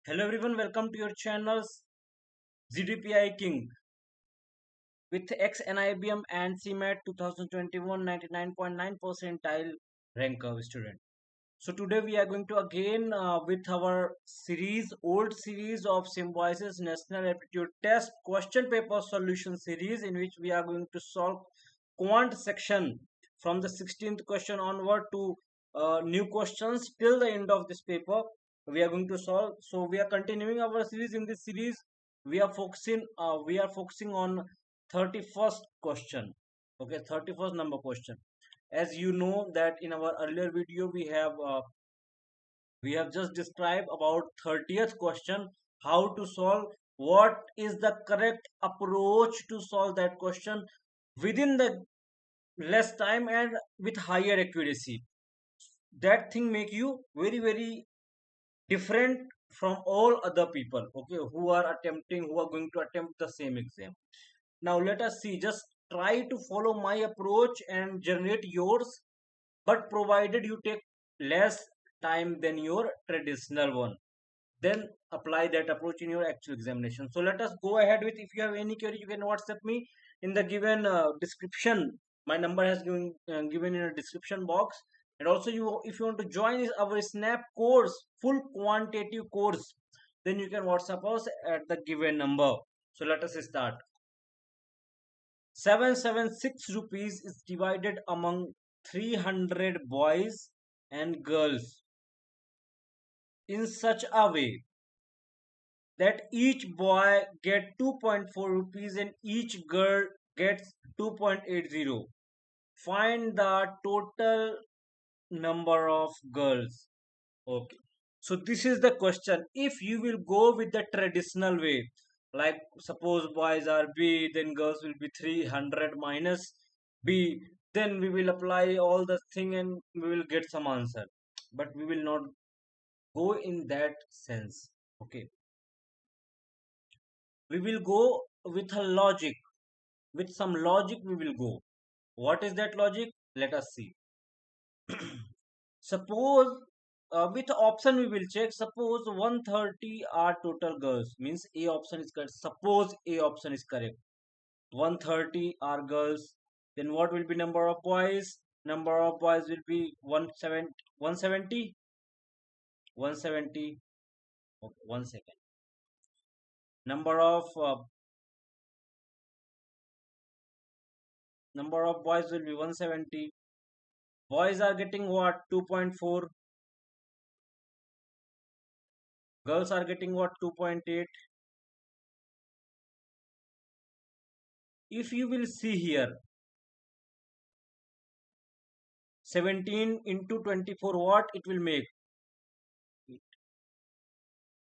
Hello everyone, welcome to your channels ZDPI King with Ex-NIBM and CMAT 2021 99.9 percentile rank of student. So today we are going to again with our old series of Symbiosis National Aptitude Test question paper solution series, in which we are going to solve quant section from the 16th question onward to new questions till the end of this paper. We are going to solve. So we are continuing our series. In this series we are focusing on 31st question. Okay, 31st number question. As you know that in our earlier video we have just described about 30th question, how to solve, what is the correct approach to solve that question within the less time and with higher accuracy. That thing make you very different from all other people, okay, who are going to attempt the same exam. Now let us see, just try to follow my approach and generate yours, but provided you take less time than your traditional one, then apply that approach in your actual examination. So let us go ahead with, if you have any query you can WhatsApp me in the given description. My number has given in a description box. And also, you if you want to join our snap course, full quantitative course, then you can WhatsApp us at the given number. So let us start. 776 rupees is divided among 300 boys and girls in such a way that each boy get 2.4 rupees and each girl gets 2.80. Find the total number of girls. Okay, so this is the question. If you will go with the traditional way, like suppose boys are B, then girls will be 300 minus B, then we will apply all the thing and we will get some answer. But we will not go in that sense. Okay, we will go with a logic. With some logic we will go. What is that logic? Let us see. Suppose with option we will check. Suppose 130 are total girls, means A option is correct. Suppose A option is correct, 130 are girls, then what will be number of boys? Number of boys will be 170. 170. 170. Okay, 1 second. Number of boys will be 170. Boys are getting what? 2.4. Girls are getting what? 2.8. If you will see here, 17 into 24, what it will make?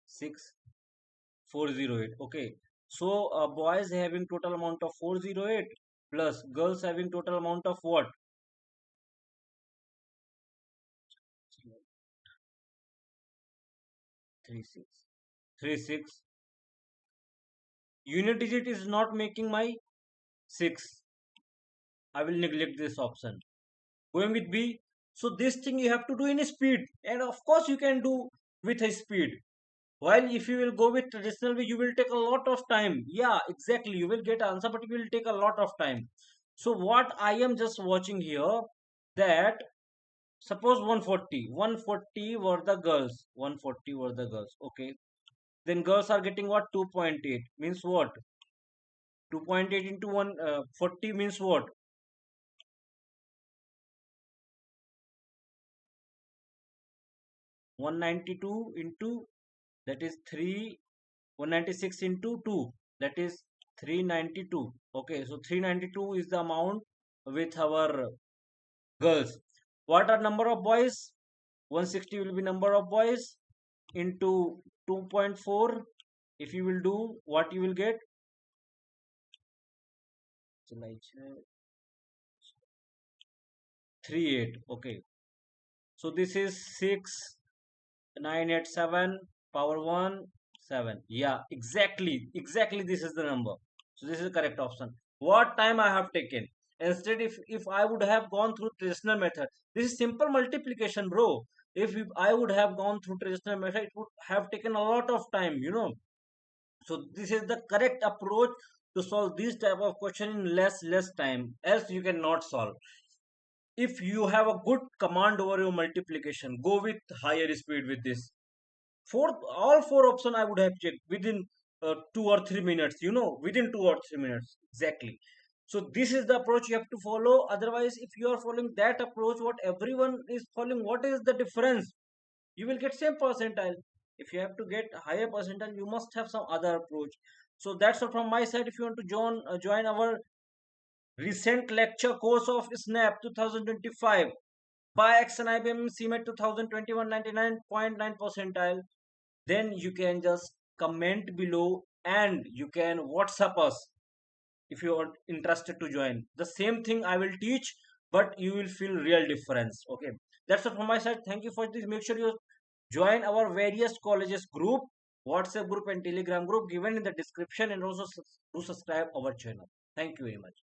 6408. Okay, so boys having total amount of 408 plus girls having total amount of what? 36. Unit digit is not making my 6. I will neglect this option. Going with B. So this thing you have to do in speed, and of course you can do with a speed. While if you will go with traditional way, you will take a lot of time. Yeah, exactly. You will get answer, but it will take a lot of time. So what I am just watching here, that suppose 140 were the girls. 140 were the girls. Okay. Then girls are getting what? 2.8 means what? 2.8 into 140 means what? 192 into, that is 196 into 2, that is 392. Okay, so 392 is the amount with our girls. What are number of boys? 160 will be number of boys into 2.4. If you will do, what you will get? 38. Okay, so this is 6 987 power 1 7. Yeah, exactly this is the number. So this is the correct option. What time I have taken? Instead, if I would have gone through traditional method, this is simple multiplication, bro. I would have gone through traditional method, it would have taken a lot of time, So this is the correct approach to solve this type of question in less time. Else you cannot solve. If you have a good command over your multiplication, go with higher speed with this. All four option I would have checked within 2 or 3 minutes. Within 2 or 3 minutes exactly. So this is the approach you have to follow. Otherwise, if you are following that approach, what everyone is following, what is the difference? You will get same percentile. If you have to get higher percentile, you must have some other approach. So that's all from my side. If you want to join our recent lecture course of snap 2025 by Ex-NIBM CMAT 2021 99.9 percentile, then you can just comment below and you can WhatsApp us if you are interested to join. The same thing I will teach, but you will feel real difference. Okay, that's it from my side. Thank you for this. Make sure you join our various colleges group, WhatsApp group and Telegram group given in the description, and also do subscribe our channel. Thank you very much.